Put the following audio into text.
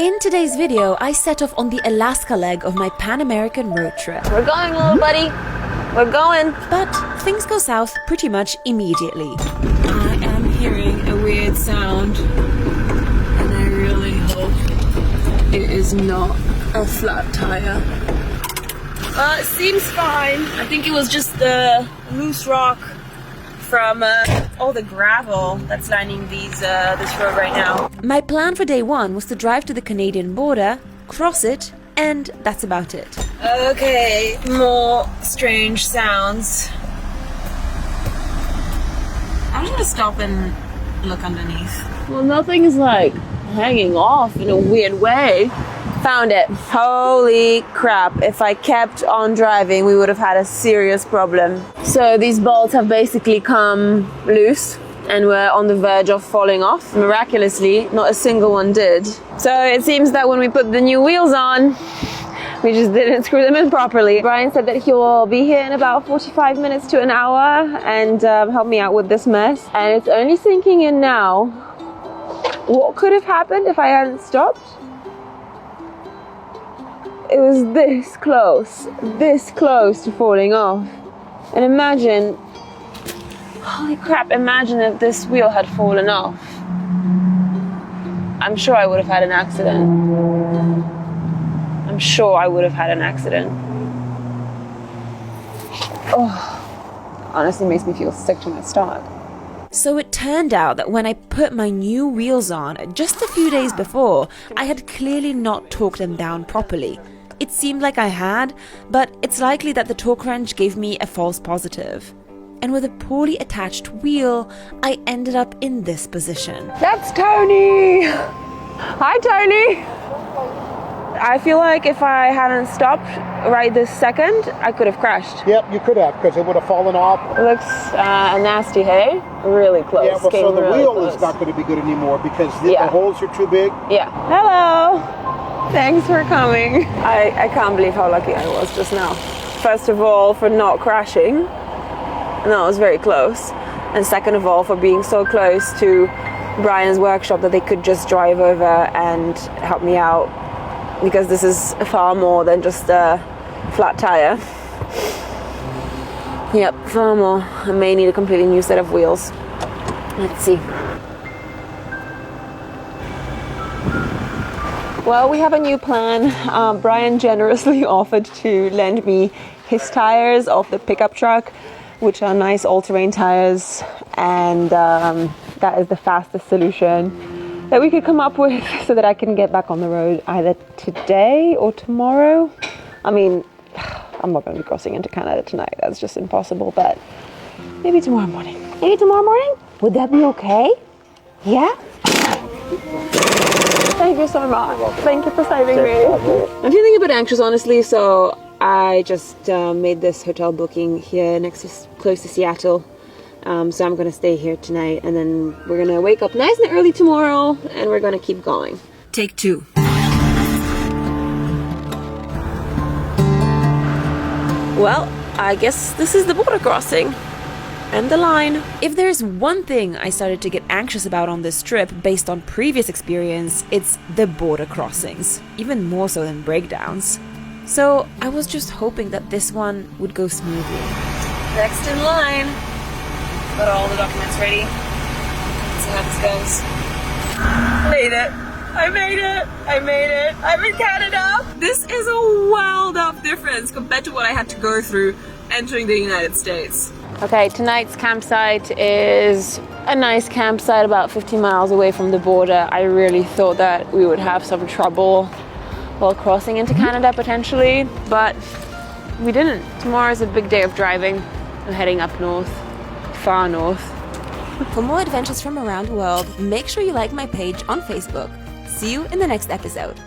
In today's video, I set off on the Alaska leg of my Pan-American road trip. We're going, little buddy. We're going. But things go south pretty much immediately. I am hearing a weird sound, and I really hope it is not a flat tire. It seems fine. I think it was just the loose rock from all the gravel that's lining this road right now. My plan for day one was to drive to the Canadian border, cross it, and that's about it. Okay, more strange sounds. I'm just gonna stop and look underneath. Well, nothing's like hanging off in a weird way. Found it. Holy crap. If I kept on driving, we would have had a serious problem. So these bolts have basically come loose and were on the verge of falling off. Miraculously, not a single one did. So it seems that when we put the new wheels on, we just didn't screw them in properly. Brian said that he will be here in about 45 minutes to an hour and help me out with this mess. And it's only sinking in now. What could have happened if I hadn't stopped? It was this close to falling off. And imagine, holy crap, imagine if this wheel had fallen off. I'm sure I would have had an accident. I'm sure I would have had an accident. Oh, honestly makes me feel sick to my stomach. So it turned out that when I put my new wheels on just a few days before, I had clearly not torqued them down properly. It seemed like I had, but it's likely that the torque wrench gave me a false positive. And with a poorly attached wheel, I ended up in this position. That's Tony! Hi, Tony! I feel like if I hadn't stopped right this second, I could have crashed. Yep, you could have, because it would have fallen off. It looks nasty, hey? Really close. Yeah, well, so the really wheel close. is not going to be good anymore because the holes are too big. Yeah. Hello! Thanks for coming. I can't believe how lucky I was just now. First of all, for not crashing. No, it was very close. And second of all, for being so close to Brian's workshop that they could just drive over and help me out. Because this is far more than just a flat tire. Yep, far more. I may need a completely new set of wheels. Let's see. Well, we have a new plan. Brian generously offered to lend me his tires off the pickup truck, which are nice all-terrain tires, and that is the fastest solution that we could come up with so that I can get back on the road either today or tomorrow. I mean, I'm not going to be crossing into Canada tonight. That's just impossible, but maybe tomorrow morning. Maybe tomorrow morning? Would that be okay? Yeah? Thank you so much. Thank you for saving me. I'm feeling a bit anxious, honestly, so I just made this hotel booking here close to Seattle. So I'm going to stay here tonight, and then we're going to wake up nice and early tomorrow, and we're going to keep going. Take two. Well, I guess this is the border crossing. And the line. If there's one thing I started to get anxious about on this trip based on previous experience, it's the border crossings, even more so than breakdowns. So I was just hoping that this one would go smoothly. Next in line. Got all the documents ready. Let's see how this goes. Made it. I made it. I made it. I'm in Canada. This is a world of difference compared to what I had to go through entering the United States. Okay, tonight's campsite is a nice campsite about 50 miles away from the border. I really thought that we would have some trouble while crossing into Canada potentially, but we didn't. Tomorrow's a big day of driving. I'm heading up north, far north. For more adventures from around the world, make sure you like my page on Facebook. See you in the next episode.